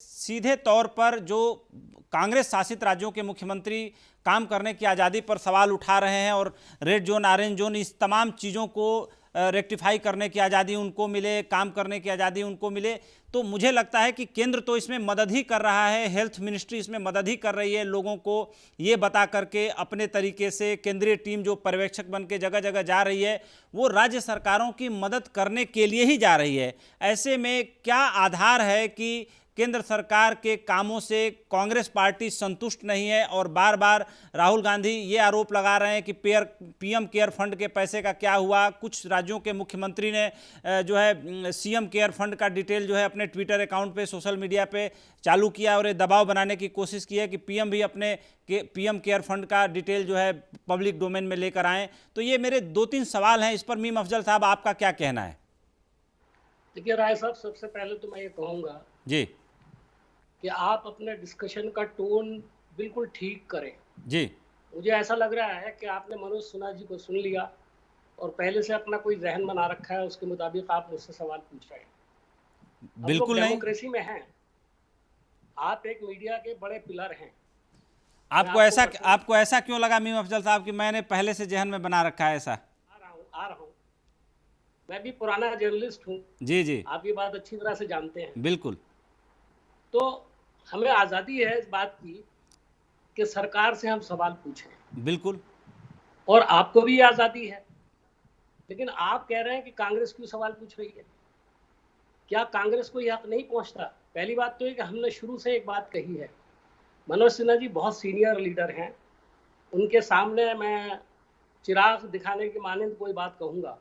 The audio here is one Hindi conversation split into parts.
सीधे तौर पर जो कांग्रेस शासित राज्यों के मुख्यमंत्री काम करने की आज़ादी पर सवाल उठा रहे हैं और रेड जोन, ऑरेंज जोन, इस तमाम चीज़ों को रेक्टिफाई करने की आज़ादी उनको मिले, काम करने की आज़ादी उनको मिले, तो मुझे लगता है कि केंद्र तो इसमें मदद ही कर रहा है, हेल्थ मिनिस्ट्री इसमें मदद ही कर रही है, लोगों को ये बता करके अपने तरीके से केंद्रीय टीम जो पर्यवेक्षक बन के जगह जगह जा रही है वो राज्य सरकारों की मदद करने के लिए ही जा रही है। ऐसे में क्या आधार है कि केंद्र सरकार के कामों से कांग्रेस पार्टी संतुष्ट नहीं है और बार बार राहुल गांधी ये आरोप लगा रहे हैं कि पीएम केयर फंड के पैसे का क्या हुआ। कुछ राज्यों के मुख्यमंत्री ने जो है सीएम केयर फंड का डिटेल जो है अपने ट्विटर अकाउंट पे, सोशल मीडिया पे चालू किया और ये दबाव बनाने की कोशिश की है कि पीएम भी अपने पीएम केयर फंड का डिटेल जो है पब्लिक डोमेन में लेकर आएँ। तो ये मेरे 2-3 सवाल हैं, इस पर मीम अफजल साहब आपका क्या कहना है? देखिए राय साहब, सबसे पहले तो मैं ये कहूँगा जी कि आप अपने डिस्कशन का टोन बिल्कुल ठीक करें। जी, मुझे ऐसा लग रहा है कि आपने मनोज सिन्हा जी को सुन लिया और पहले से अपना कोई जहन बना रखा है, उसके मुताबिक आप मुझसे सवाल पूछ रहे हैं। बिल्कुल नहीं। डेमोक्रेसी में हैं, आप एक मीडिया के बड़े पिलर हैं। आपको ऐसा क्यों लगा मीम अफजल साहब कि मैंने पहले से जहन में बना रखा है ऐसा? आ रहा हूँ, मैं भी पुराना जर्नलिस्ट हूँ। जी जी, आप ये बात अच्छी तरह से जानते हैं। बिल्कुल। तो हमें आज़ादी है इस बात की कि सरकार से हम सवाल पूछें, बिल्कुल। और आपको भी आज़ादी है। लेकिन आप कह रहे हैं कि कांग्रेस क्यों सवाल पूछ रही है? क्या कांग्रेस को यह हक नहीं पहुंचता? पहली बात तो है कि हमने शुरू से एक बात कही है, मनोज सिन्हा जी बहुत सीनियर लीडर हैं, उनके सामने मैं चिराग दिखाने की मानंद कोई बात कहूँगा,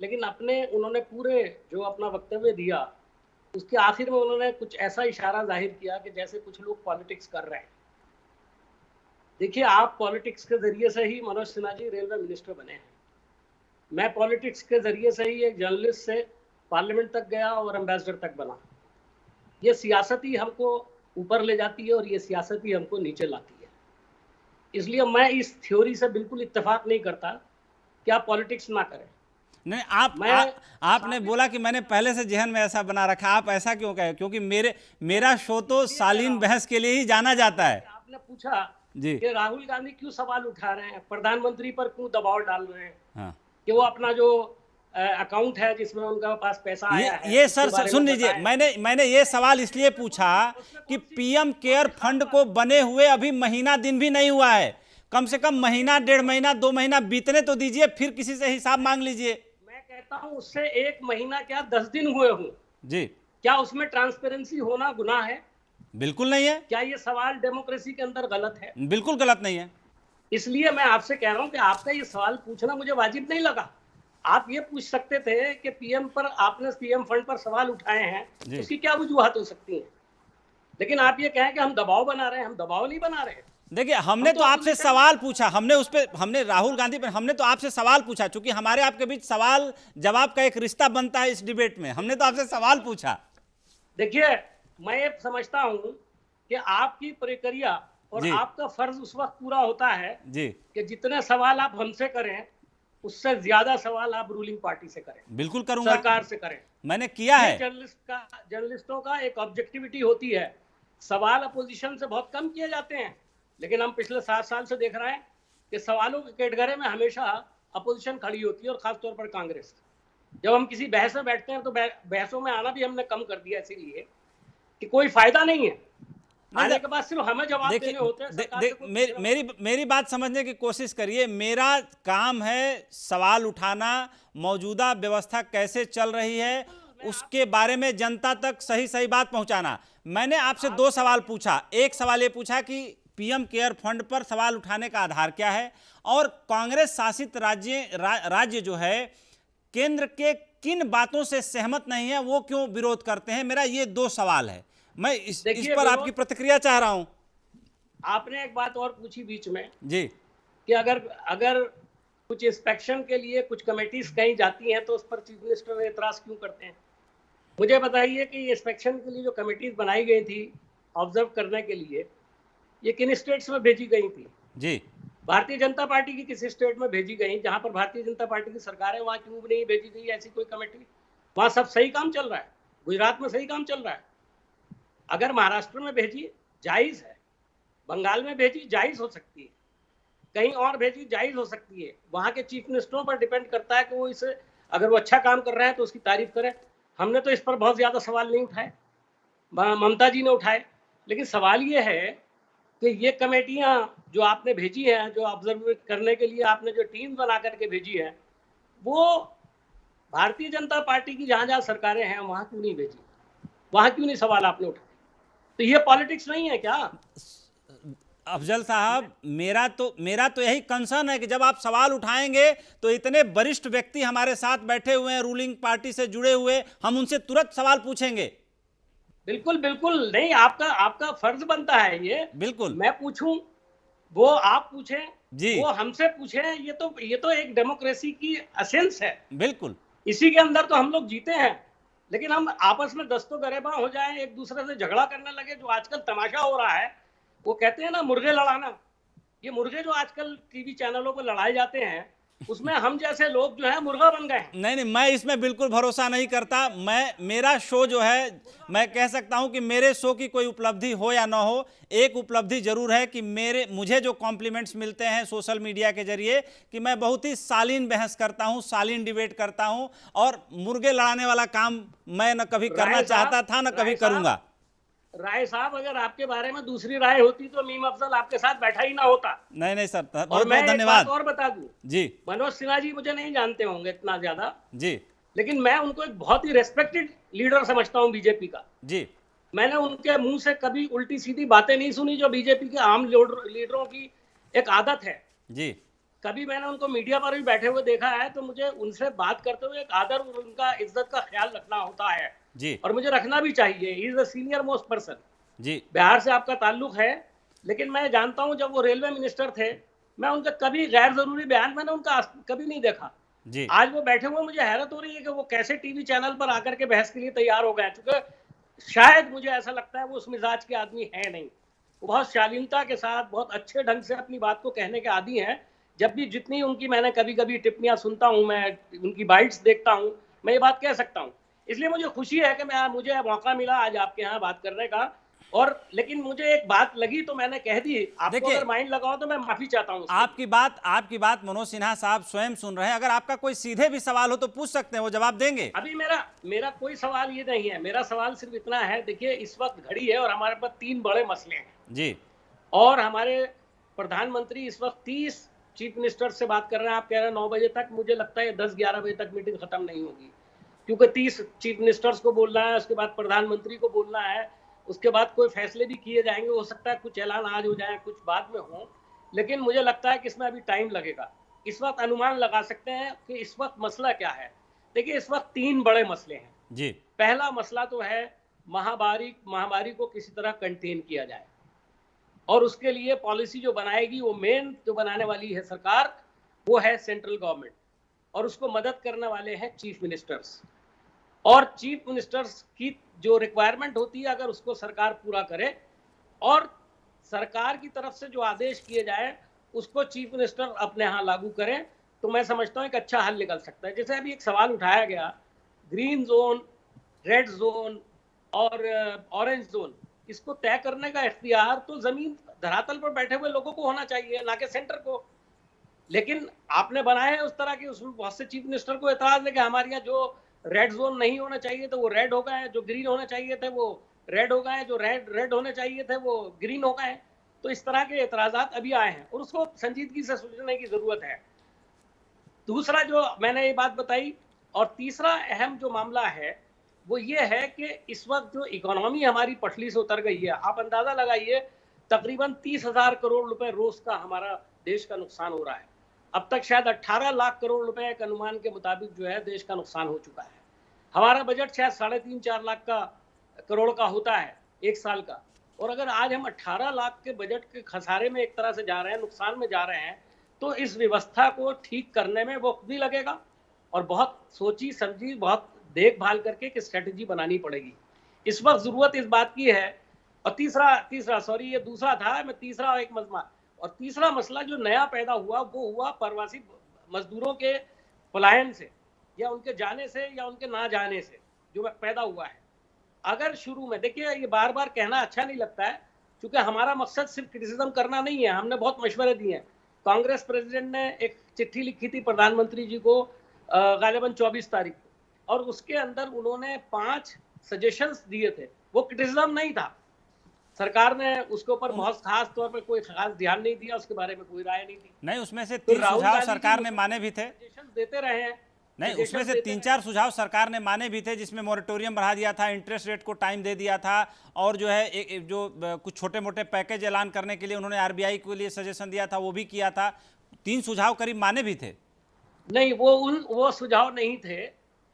लेकिन उन्होंने पूरे जो अपना वक्तव्य दिया उसके आखिर में उन्होंने कुछ ऐसा इशारा जाहिर किया कि जैसे कुछ लोग पॉलिटिक्स कर रहे हैं। देखिए, आप पॉलिटिक्स के जरिए से ही मनोज सिन्हा जी रेलवे मिनिस्टर बने हैं। मैं पॉलिटिक्स के जरिए से ही एक जर्नलिस्ट से पार्लियामेंट तक गया और एम्बेसडर तक बना। ये सियासत ही हमको ऊपर ले जाती है और ये सियासत ही हमको नीचे लाती है। इसलिए मैं इस थ्योरी से बिल्कुल इत्तेफाक नहीं करता कि आप पॉलिटिक्स ना करें। नहीं, आपने बोला कि मैंने पहले से जहन में ऐसा बना रखा, आप ऐसा क्यों कहे? क्योंकि मेरा शो तो शालीन बहस के लिए ही जाना जाता है। आपने पूछा कि राहुल गांधी क्यों सवाल उठा रहे हैं, प्रधानमंत्री पर क्यों दबाव डाल रहे हैं, हाँ, कि वो अपना जो अकाउंट है जिसमें उनका पास पैसा आया है। ये सर सुन लीजिए, मैंने ये सवाल इसलिए पूछा कि पीएम केयर फंड को बने हुए अभी महीना दिन भी नहीं हुआ है। कम से कम महीना, 1.5 महीना, 2 महीना बीतने तो दीजिए, फिर किसी से हिसाब मांग लीजिए। मैं कहता हूं उससे 1 महीना क्या 10 दिन हुए हों जी, क्या उसमें ट्रांसपेरेंसी होना गुनाह है? बिल्कुल नहीं है। क्या ये सवाल डेमोक्रेसी के अंदर गलत है? बिल्कुल गलत नहीं है। इसलिए मैं आपसे कह रहा हूं कि आपका ये सवाल पूछना मुझे वाजिब नहीं लगा। आप ये पूछ सकते थे कि आपने पीएम फंड पर सवाल उठाए हैं, उसकी क्या वजूहत हो सकती है, लेकिन आप ये कहें कि हम दबाव बना रहे हैं। हम दबाव नहीं बना रहे। देखिए, हमने तो आपसे सवाल पूछा, हमने राहुल गांधी पर हमने तो आपसे सवाल पूछा, चूंकि हमारे आपके बीच सवाल जवाब का एक रिश्ता बनता है इस डिबेट में, हमने तो आपसे सवाल पूछा। देखिए, मैं ये समझता हूं कि आपकी प्रक्रिया और आपका फर्ज उस वक्त पूरा होता है जी कि जितने सवाल आप हमसे करें उससे ज्यादा सवाल आप रूलिंग पार्टी से करें। बिल्कुल करूंगा, सरकार से करें। मैंने किया है। जर्नलिस्टों का एक ऑब्जेक्टिविटी होती है। सवाल अपोजिशन से बहुत कम किए जाते हैं, लेकिन हम पिछले 7 साल से देख रहे हैं कि सवालों के कटघरे में हमेशा अपोजिशन खड़ी होती है, और खासतौर पर कांग्रेस। जब हम किसी बहस में बैठते हैं तो बहसों में आना भी हमने कम कर दिया, इसीलिए कि कोई फायदा नहीं है। आने के बाद सिर्फ हमें जवाब देने होते हैं। मेरी बात समझने की कोशिश करिए। मेरा काम है सवाल उठाना, मौजूदा व्यवस्था कैसे चल रही है उसके बारे में जनता तक सही बात पहुंचाना। मैंने आपसे 2 सवाल पूछा। एक सवाल ये पूछा कि पीएम केयर फंड पर सवाल उठाने का आधार क्या है, और कांग्रेस शासित राज्य जो है केंद्र के किन बातों से सहमत नहीं है, वो क्यों विरोध करते हैं। मेरा ये 2 सवाल है, मैं इस पर आपकी प्रतिक्रिया चाह रहा हूं। आपने एक बात और पूछी बीच में जी कि अगर कुछ इंस्पेक्शन के लिए कुछ कमेटीज कहीं जाती हैं तो उस पर चीफ मिनिस्टर एतराज क्यों करते हैं। मुझे बताइए कि इंस्पेक्शन के लिए जो कमेटीज बनाई गई थी ऑब्जर्व करने के लिए, ये किन स्टेट्स में भेजी गई थी? जी, भारतीय जनता पार्टी की किसी स्टेट में भेजी गई? जहां पर भारतीय जनता पार्टी की सरकार है वहां क्यों नहीं भेजी गई ऐसी कोई कमेटी? वहां सब सही काम चल रहा है, गुजरात में सही काम चल रहा है। अगर महाराष्ट्र में भेजी जायज है, बंगाल में भेजी जायज हो सकती है, कहीं और भेजी जायज हो सकती है। वहां के चीफ मिनिस्टरों पर डिपेंड करता है कि वो इसे, अगर वो अच्छा काम कर रहे हैं तो उसकी तारीफ करें। हमने तो इस पर बहुत ज्यादा सवाल नहीं उठाए, ममता जी ने उठाए। लेकिन सवाल ये है कि ये कमेटियां जो आपने भेजी हैं, जो ऑब्जर्व करने के लिए आपने जो टीम बना करके भेजी है, वो भारतीय जनता पार्टी की जहां जहां सरकारें हैं वहां क्यों नहीं भेजी, वहां क्यों नहीं सवाल आपने उठाए? तो ये पॉलिटिक्स नहीं है क्या? अफजल साहब, मेरा तो यही कंसर्न है कि जब आप सवाल उठाएंगे तो इतने वरिष्ठ व्यक्ति हमारे साथ बैठे हुए हैं, रूलिंग पार्टी से जुड़े हुए, हम उनसे तुरंत सवाल पूछेंगे। बिल्कुल बिल्कुल नहीं, आपका आपका फर्ज बनता है ये। बिल्कुल। मैं पूछूं, वो आप पूछें, जी। वो हमसे पूछें, ये तो एक डेमोक्रेसी की एसेंस है। बिल्कुल। इसी के अंदर तो हम लोग जीते हैं। लेकिन हम आपस में दस्तों गरेबा हो जाएं, एक दूसरे से झगड़ा करने लगे, जो आजकल तमाशा हो रहा है। वो कहते हैं ना मुर्गे लड़ाना, ये मुर्गे जो आजकल टीवी चैनलों पर लड़ाए जाते हैं, उसमें हम जैसे लोग जो है मुर्गा बन गए हैं। नहीं नहीं, मैं इसमें बिल्कुल भरोसा नहीं करता। मेरा शो जो है, मैं कह सकता हूं कि मेरे शो की कोई उपलब्धि हो या ना हो, एक उपलब्धि जरूर है कि मुझे जो कॉम्प्लीमेंट्स मिलते हैं सोशल मीडिया के जरिए कि मैं बहुत ही शालीन बहस करता हूं, शालीन डिबेट करता हूं, और मुर्गे लड़ाने वाला काम मैं न कभी करना चाहता था न कभी करूंगा। राय साहब, अगर आपके बारे में दूसरी राय होती तो मीम अफजल आपके साथ बैठा ही ना होता। नहीं नहीं सर, बहुत और मैं बहुत एक धन्यवाद। बात और बता दूं, जी मनोज सिन्हा जी मुझे नहीं जानते होंगे इतना ज्यादा, जी लेकिन मैं उनको एक बहुत ही रेस्पेक्टेड लीडर समझता हूं बीजेपी का। जी। मैंने उनके मुंह से कभी उल्टी सीधी बातें नहीं सुनी, जो बीजेपी के आम लीडरों की एक आदत है। जी। कभी मैंने उनको मीडिया पर भी बैठे हुए देखा है, तो मुझे उनसे बात करते हुए एक आदर और उनका इज्जत का ख्याल रखना होता है, जी और मुझे रखना भी चाहिए। He is the senior most person. जी। बिहार से आपका ताल्लुक है, लेकिन मैं जानता हूं जब वो रेलवे मिनिस्टर थे, मैं उनका कभी गैर जरूरी बयान मैंने उनका कभी नहीं देखा। जी। आज वो बैठे हुए, मुझे हैरत हो रही है कि वो कैसे टीवी चैनल पर आकर के बहस के लिए तैयार हो गए, क्योंकि शायद मुझे ऐसा लगता है वो उस मिजाज के आदमी है नहीं। वो बहुत शालीनता के साथ, बहुत अच्छे ढंग से अपनी बात को कहने के आदी हैं। जब भी जितनी उनकी मैंने कभी कभी टिप्पणियां सुनता हूं, मैं उनकी बाइट्स देखता हूं, मैं ये बात कह सकता हूं। इसलिए मुझे खुशी है कि मुझे मौका मिला आज आपके यहाँ बात करने का। और लेकिन मुझे एक बात लगी तो मैंने कह दी, आपको अगर माइंड लगाओ तो मैं माफी चाहता हूं। आपकी बात मनोज सिन्हा साहब स्वयं सुन रहे हैं। अगर आपका कोई सीधे भी सवाल हो तो पूछ सकते हैं, वो जवाब देंगे। अभी मेरा कोई सवाल ये नहीं है। मेरा सवाल सिर्फ इतना है, देखिए इस वक्त घड़ी है और हमारे पास 3 बड़े मसले हैं जी, और हमारे प्रधानमंत्री इस वक्त 30 चीफ मिनिस्टर से बात कर रहे हैं। आप कह रहे हैं 9 बजे तक, मुझे लगता है 10-11 बजे तक मीटिंग खत्म नहीं होगी, क्योंकि 30 चीफ मिनिस्टर्स को बोलना है, उसके बाद प्रधानमंत्री को बोलना है, उसके बाद कोई फैसले भी किए जाएंगे। हो सकता है कुछ ऐलान आज हो जाए, कुछ बाद में हो, लेकिन मुझे लगता है कि इसमें अभी टाइम लगेगा। इस वक्त अनुमान लगा सकते हैं कि इस वक्त मसला क्या है। देखिए इस वक्त 3 बड़े मसले हैं जी। पहला मसला तो है महामारी को किसी तरह कंटेन किया जाए, और उसके लिए पॉलिसी जो बनाएगी, वो मेन जो बनाने वाली है सरकार, वो है सेंट्रल गवर्नमेंट, और उसको मदद करने वाले हैं चीफ मिनिस्टर्स। और चीफ मिनिस्टर्स की जो रिक्वायरमेंट होती है, अगर उसको सरकार पूरा करे और सरकार की तरफ से जो आदेश किए जाए उसको चीफ मिनिस्टर अपने यहाँ लागू करें, तो मैं समझता हूँ एक अच्छा हल निकल सकता है। जैसे अभी एक सवाल उठाया गया, ग्रीन जोन, रेड जोन और ऑरेंज जोन, इसको तय करने का इख्तियार तो जमीन धरातल पर बैठे हुए लोगों को होना चाहिए, ना कि सेंटर को। लेकिन आपने बनाए हैं उस तरह की, उसमें बहुत से चीफ मिनिस्टर को एतराज है कि हमारे यहाँ जो रेड जोन नहीं होना चाहिए तो वो रेड हो गए, जो ग्रीन होने चाहिए थे वो रेड हो गए, जो रेड होने चाहिए थे वो ग्रीन हो गए। तो इस तरह के एतराजात अभी आए हैं और उसको संजीदगी से सुलझाने की जरूरत है। दूसरा जो मैंने ये बात बताई, और तीसरा अहम जो मामला है वो ये है कि इस वक्त जो इकोनॉमी हमारी पटरी से उतर गई है, आप अंदाजा लगाइए तकरीबन 30,000 करोड़ रुपए रोज का हमारा देश का नुकसान हो रहा है। अब तक शायद 18 लाख करोड़ रुपए के अनुमान के मुताबिक जो है देश का नुकसान हो चुका है। हमारा बजट शायद 3.5-4 लाख करोड़ का होता है एक साल का, और अगर आज हम 18 लाख के बजट के खसारे में एक तरह से जा रहे हैं, नुकसान में जा रहे हैं, तो इस व्यवस्था को ठीक करने में वक्त भी लगेगा और बहुत सोची समझी, बहुत देखभाल करके कि स्ट्रेटेजी बनानी पड़ेगी। इस वक्त जरूरत इस बात की है। और तीसरा सॉरी, ये दूसरा था, मैं तीसरा एक मसला, और तीसरा मसला जो नया पैदा हुआ वो हुआ प्रवासी मजदूरों के पलायन से, या उनके जाने से, या उनके ना जाने से जो पैदा हुआ है। अगर शुरू में देखिए, ये बार बार कहना अच्छा नहीं लगता है, क्योंकि हमारा मकसद सिर्फ क्रिटिसिज्म करना नहीं है। हमने बहुत मशवरे दिए हैं। कांग्रेस प्रेसिडेंट ने एक चिट्ठी लिखी थी प्रधानमंत्री जी को गालिबन 24 तारीख को, और उसके अंदर उन्होंने 5 सजेशंस दिए थे। वो क्रिटिसिज्म नहीं था, सरकार ने उसके ऊपर बहुत खास तौर पर कोई खास ध्यान नहीं दिया, उसके बारे में कोई राय नहीं दी। नहीं, उसमें से तो 3 राहुल सुझाव गांधी जी सरकार ने माने भी थे। सजेशंस देते रहे हैं। नहीं, उसमें से 3-4 सुझाव सरकार ने माने भी थे, जिसमें मोरेटोरियम बढ़ा दिया था, इंटरेस्ट रेट को टाइम दे दिया था, और जो है कुछ छोटे मोटे पैकेज ऐलान करने के लिए उन्होंने आरबीआई के लिए सजेशन दिया था, वो भी किया था। 3 सुझाव करीब माने भी थे। नहीं, वो सुझाव नहीं थे।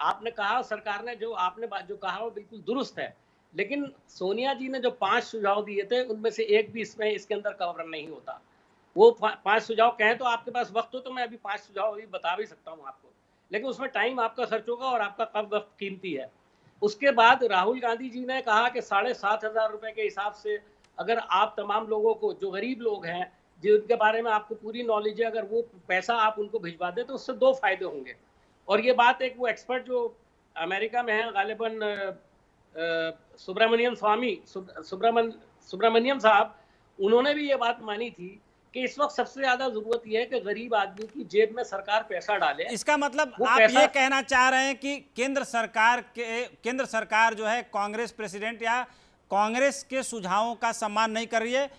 आपने कहा, सरकार ने जो आपने जो कहा वो बिल्कुल दुरुस्त है, लेकिन सोनिया जी ने जो 5 सुझाव दिए थे, उनमें से एक भी इसके अंदर कवर नहीं होता। वो 5 सुझाव कहें तो आपके पास वक्त हो तो मैं अभी 5 सुझाव अभी बता भी सकता हूँ आपको, लेकिन उसमें टाइम आपका खर्च होगा और आपका कब वक्त कीमती है। उसके बाद राहुल गांधी जी ने कहा कि 7,500 रुपए के हिसाब से अगर आप तमाम लोगों को, जो गरीब लोग हैं, जिनके बारे में आपको पूरी नॉलेज है, अगर वो पैसा आप उनको भिजवा दें तो उससे 2 फायदे होंगे। और ये बात एक वो एक्सपर्ट जो अमेरिका में है, गालिबन सुब्रमण्यम साहब, उन्होंने भी ये बात मानी थी कि इस वक्त सबसे ज्यादा जरूरत यह है कि गरीब आदमी की जेब में सरकार पैसा डाले। इसका मतलब वो आप पैसा ये कहना चाह रहे हैं कि केंद्र सरकार जो है कांग्रेस प्रेसिडेंट या कांग्रेस के सुझावों का सम्मान नहीं कर रही है,